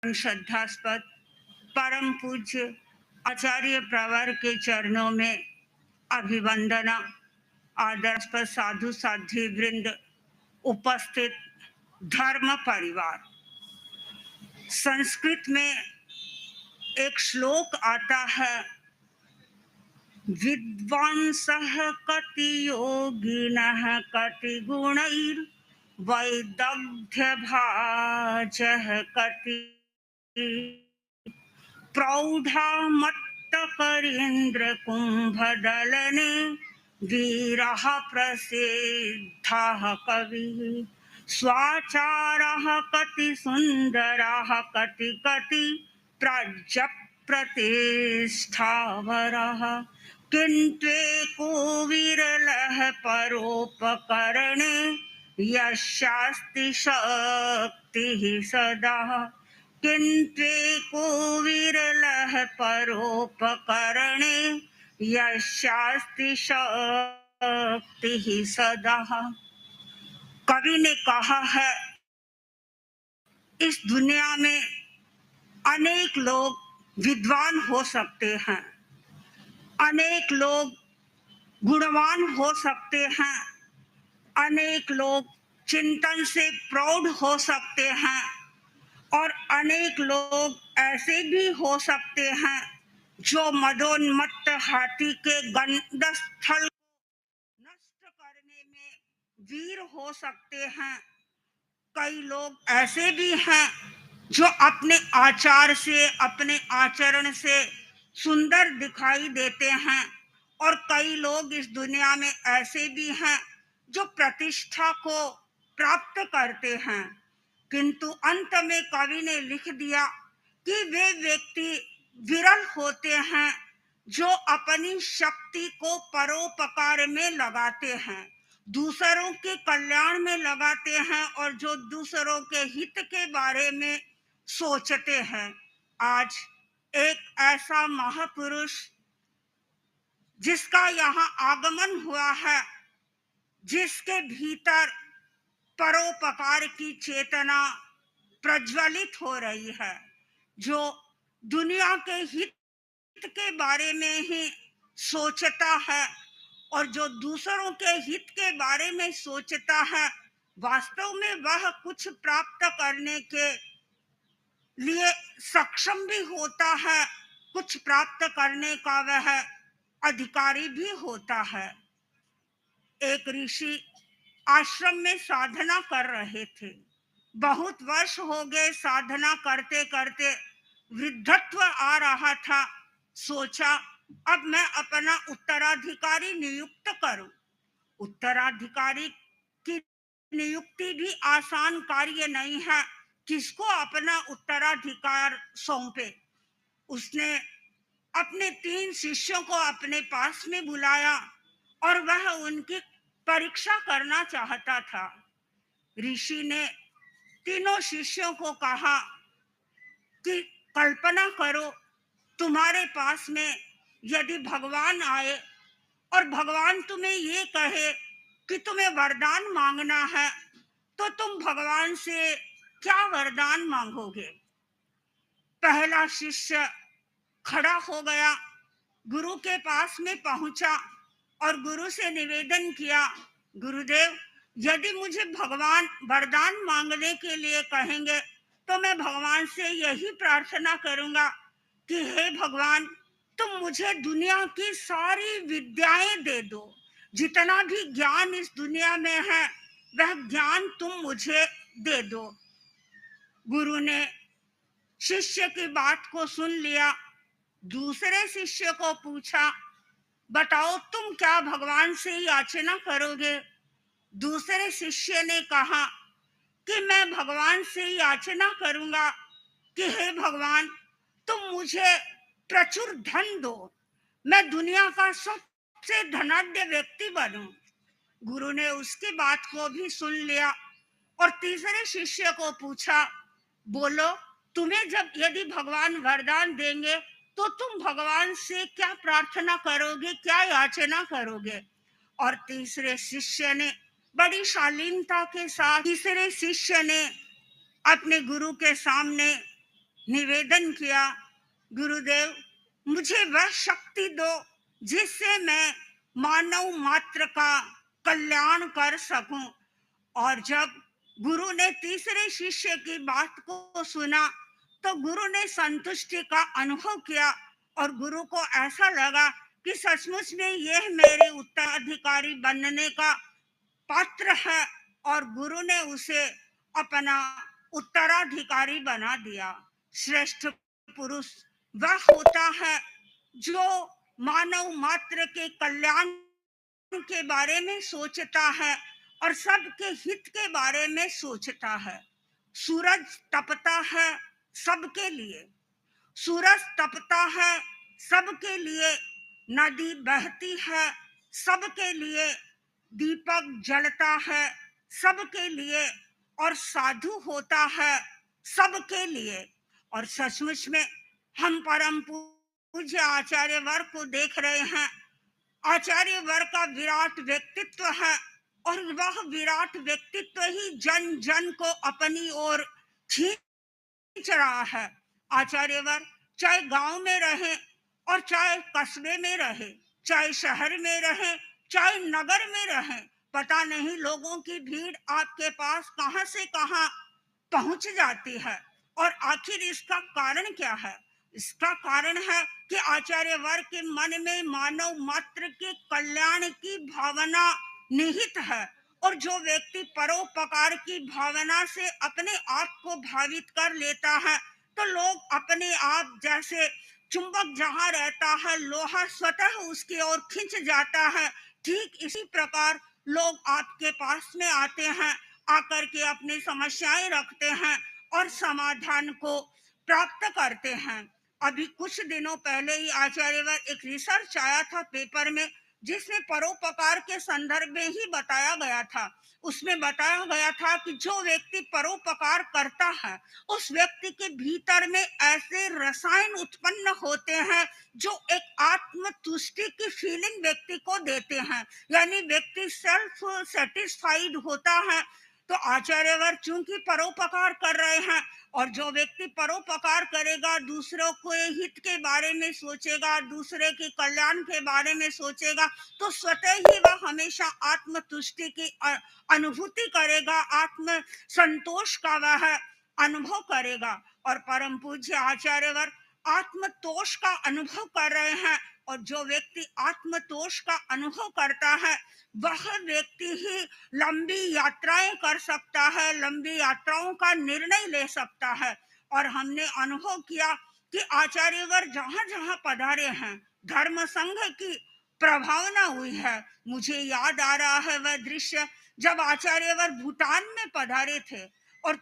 श्रद्धास्पद परम पूज्य आचार्य प्रवर के चरणों में अभिवंदना। आदर्शपद साधु साध्वी वृंद, उपस्थित धर्म परिवार। संस्कृत में एक श्लोक आता है, विद्वांसः कति योगिनः कति गुणैर् वैदग्ध्यभाजः कति प्रौढ़ा मत्तकरीन्द्र कुंभदलने वीरः प्रसिद्धः कविः स्वाचारः कति सुंदरः कति कति प्रज्ञप्रतिष्ठावरः किन्त्वेको विरलः परोपकरणे यस्यास्ति शक्तिः सदा किन्त्वेको विरलः परोपकरणे यस्यास्ति शक्तिः सदा। कवि ने कहा है, इस दुनिया में अनेक लोग विद्वान हो सकते हैं, अनेक लोग गुणवान हो सकते हैं, अनेक लोग चिंतन से प्रौढ़ हो सकते हैं और अनेक लोग ऐसे भी हो सकते हैं जो मदोन्मत्त हाथी के गंधस्थल को नष्ट करने में वीर हो सकते हैं। कई लोग ऐसे भी हैं जो अपने आचार से, अपने आचरण से सुंदर दिखाई देते हैं और कई लोग इस दुनिया में ऐसे भी हैं जो प्रतिष्ठा को प्राप्त करते हैं। किंतु अंत में कवि ने लिख दिया कि वे व्यक्ति विरल होते हैं जो अपनी शक्ति को परोपकार में लगाते हैं, दूसरों के कल्याण में लगाते हैं और जो दूसरों के हित के बारे में सोचते हैं। आज एक ऐसा महापुरुष जिसका यहाँ आगमन हुआ है, जिसके भीतर परोपकार की चेतना प्रज्वलित हो रही है, जो दुनिया के हित के बारे में ही सोचता है और जो दूसरों के हित के बारे में सोचता है, वास्तव में वह कुछ प्राप्त करने के लिए सक्षम भी होता है, कुछ प्राप्त करने का वह अधिकारी भी होता है। एक ऋषि आश्रम में साधना कर रहे थे। बहुत वर्ष हो गए साधना करते करते, वृद्धत्व आ रहा था। सोचा अब मैं अपना उत्तराधिकारी नियुक्त करूं। उत्तराधिकारी की नियुक्ति भी आसान कार्य नहीं है, किसको अपना उत्तराधिकार सौंपे। उसने अपने 3 शिष्यों को अपने पास में बुलाया और वह उनकी परीक्षा करना चाहता था। ऋषि ने तीनों शिष्यों को कहा कि कल्पना करो, तुम्हारे पास में यदि भगवान आए और भगवान तुम्हें ये कहे कि तुम्हें वरदान मांगना है, तो तुम भगवान से क्या वरदान मांगोगे। पहला शिष्य खड़ा हो गया, गुरु के पास में पहुंचा और गुरु से निवेदन किया, गुरुदेव यदि मुझे भगवान वरदान मांगने के लिए कहेंगे तो मैं भगवान से यही प्रार्थना करूंगा कि हे भगवान, तुम मुझे दुनिया की सारी विद्याएं दे दो, जितना भी ज्ञान इस दुनिया में है वह ज्ञान तुम मुझे दे दो। गुरु ने शिष्य की बात को सुन लिया। दूसरे शिष्य को पूछा, बताओ तुम क्या भगवान से याचना करोगे। दूसरे शिष्य ने कहा कि मैं भगवान से याचना करूंगा कि हे भगवान, तुम मुझे प्रचुर धन दो, मैं दुनिया का सबसे धनाढ्य व्यक्ति बनूं। गुरु ने उसकी बात को भी सुन लिया और तीसरे शिष्य को पूछा, बोलो तुम्हें जब यदि भगवान वरदान देंगे तो तुम भगवान से क्या प्रार्थना करोगे, क्या याचना करोगे। और तीसरे शिष्य ने बड़ी शालीनता के साथ, तीसरे शिष्य ने अपने गुरु के सामने निवेदन किया, गुरुदेव मुझे वह शक्ति दो जिससे मैं मानव मात्र का कल्याण कर सकूं। और जब गुरु ने तीसरे शिष्य की बात को सुना तो गुरु ने संतुष्टि का अनुभव किया और गुरु को ऐसा लगा कि सचमुच में यह मेरे उत्तराधिकारी बनने का पात्र है, और गुरु ने उसे अपना उत्तराधिकारी बना दिया। श्रेष्ठ पुरुष वह होता है जो मानव मात्र के कल्याण के बारे में सोचता है और सबके हित के बारे में सोचता है। सूरज तपता है सबके लिए, सूरज तपता है सबके लिए, नदी बहती है सबके लिए, दीपक जलता है सबके लिए, और साधु होता है सबके लिए। और सचमुच में हम परम पूज्य आचार्य वर्ग को देख रहे हैं। आचार्य वर्ग का विराट व्यक्तित्व है और वह विराट व्यक्तित्व ही जन जन को अपनी ओर खींच रहा है। आचार्य वर्ग चाहे गांव में रहे और चाहे कस्बे में रहे, चाहे शहर में रहे, चाहे नगर में रहे, पता नहीं लोगों की भीड़ आपके पास कहां से कहां पहुंच जाती है। और आखिर इसका कारण क्या है? इसका कारण है कि आचार्य वर्ग के मन में मानव मात्र के कल्याण की भावना निहित है। और जो व्यक्ति परोपकार की भावना से अपने आप को भावित कर लेता है तो लोग अपने आप, जैसे चुंबक जहां रहता है लोहा स्वतः उसकी ओर खिंच जाता है, ठीक इसी प्रकार लोग आपके पास में आते हैं, आकर के अपनी समस्याएं रखते हैं और समाधान को प्राप्त करते हैं। अभी कुछ दिनों पहले ही आचार्य वर्ग एक रिसर्च आया था पेपर में, जिसमें परोपकार के संदर्भ में ही बताया गया था। उसमें बताया गया था कि जो व्यक्ति परोपकार करता है उस व्यक्ति के भीतर में ऐसे रसायन उत्पन्न होते हैं जो एक आत्मतुष्टि की फीलिंग व्यक्ति को देते हैं, यानी व्यक्ति सेल्फ सेटिस्फाइड होता है। तो आचार्य वर्ग चूंकि परोपकार कर रहे हैं, और जो व्यक्ति परोपकार करेगा, दूसरों के हित के बारे में सोचेगा, दूसरे के कल्याण के बारे में सोचेगा, तो स्वतः ही वह हमेशा आत्मतुष्टि की अनुभूति करेगा, आत्म संतोष का वह अनुभव करेगा। और परम पूज्य आचार्य वर्ग आत्मतोष का अनुभव कर रहे हैं, और जो व्यक्ति आत्मतोष का अनुभव करता है वह व्यक्ति ही लंबी यात्राएं कर सकता है, लंबी यात्राओं का निर्णय ले सकता है। और हमने अनुभव किया कि आचार्य वर्ग जहां जहां पधारे हैं धर्म संघ की प्रभावना हुई है। मुझे याद आ रहा है वह दृश्य जब आचार्य वर्ग भूटान में पधारे थे और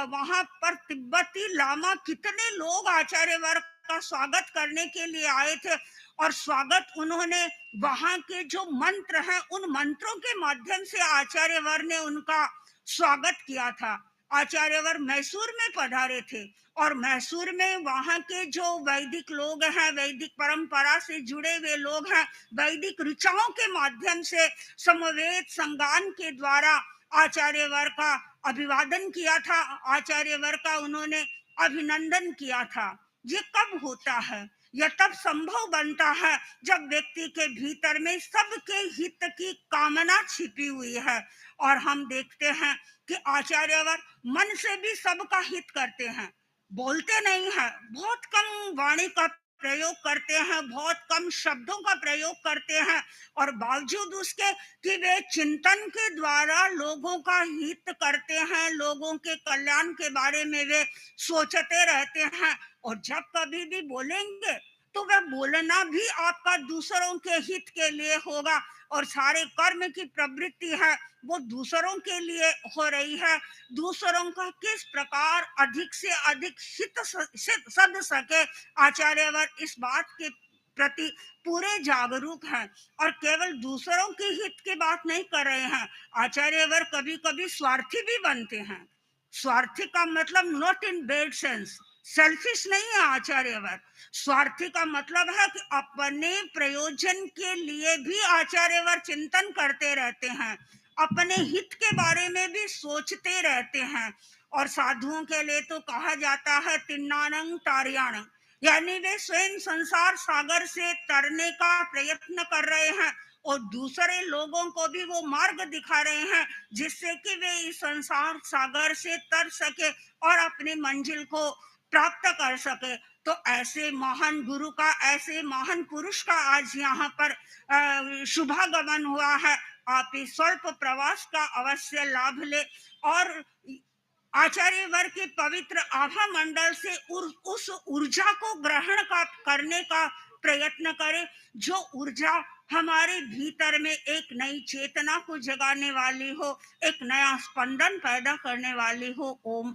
वहां पर तिब्बती लामा कितने लोग आचार्य वर्ग का स्वागत करने के लिए आए थे, और स्वागत उन्होंने वहां के जो मंत्र हैं उन मंत्रों के माध्यम से आचार्य वर्ग ने उनका स्वागत किया था। आचार्य वर्ग मैसूर में पधारे थे और मैसूर में वहां के जो वैदिक लोग हैं, वैदिक परंपरा से जुड़े हुए लोग हैं, वैदिक ऋचाओं के माध्यम से समवेत संगान के द्वारा आचार्य वर्ग का अभिवादन किया था, आचार्य वर्ग का उन्होंने अभिनंदन किया था। ये कब होता है? यह तब संभव बनता है जब व्यक्ति के भीतर में सबके हित की कामना छिपी हुई है। और हम देखते हैं कि आचार्य वर्ग मन से भी सबका हित करते हैं, बोलते नहीं है, बहुत कम वाणी का प्रयोग करते हैं, बहुत कम शब्दों का प्रयोग करते हैं, और बावजूद उसके कि वे चिंतन के द्वारा लोगों का हित करते हैं, लोगों के कल्याण के बारे में वे सोचते रहते हैं। और जब कभी भी बोलेंगे तो वह बोलना भी आपका दूसरों के हित के लिए होगा, और सारे कर्म की प्रवृत्ति है वो दूसरों के लिए हो रही है। दूसरों का किस प्रकार अधिक से अधिक हित सद सके, आचार्य वर्ग इस बात के प्रति पूरे जागरूक हैं, और केवल दूसरों के हित की बात नहीं कर रहे हैं। आचार्य वर्ग कभी कभी स्वार्थी भी बनते हैं। स्वार्थी का मतलब not in bad sense, selfish नहीं है आचार्य वर्ग। स्वार्थी का मतलब है कि अपने प्रयोजन के लिए भी आचार्य वर्ग चिंतन करते रहते हैं, अपने हित के बारे में भी सोचते रहते हैं, और साधुओं के लिए तो कहा जाता है तिन्नानंग तारियाणंग, यानी वे स्वयं संसार सागर से तरने का प्रयत्न कर रहे हैं और दूसरे लोगों को भी वो मार्ग दिखा रहे हैं जिससे कि वे इस संसार सागर से तर सके और अपनी मंजिल को प्राप्त कर सके। तो ऐसे महान गुरु का, ऐसे महान पुरुष का आज यहाँ पर शुभागमन हुआ है। आप इस स्वल्प प्रवास का अवश्य लाभ ले और आचार्य वर्ग के पवित्र आभा मंडल से उस ऊर्जा को ग्रहण करने का प्रयत्न करें, जो ऊर्जा हमारे भीतर में एक नई चेतना को जगाने वाली हो, एक नया स्पंदन पैदा करने वाली हो। ओम